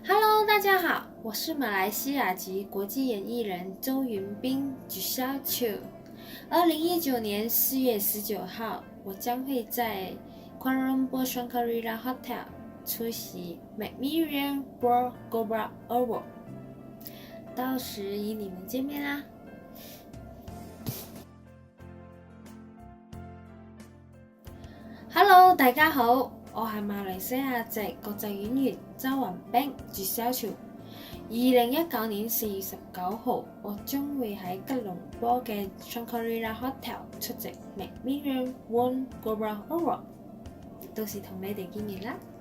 Hello，大家好，我是马来西亚籍国际演艺人周云彬举小球。2019年4月19号，我将会在 Kuala Lumpur Shangri-La Hotel 出席 Macmillan World Global Award， 到时与你们见面啦！Hello， 大家好，我係馬來西亞籍國際演員周雲彬朱小喬。2019年4月19號，我將會喺吉隆坡嘅 Shangri-La Hotel 出席 Macmillan World Global Award， 到時同你哋見面啦〜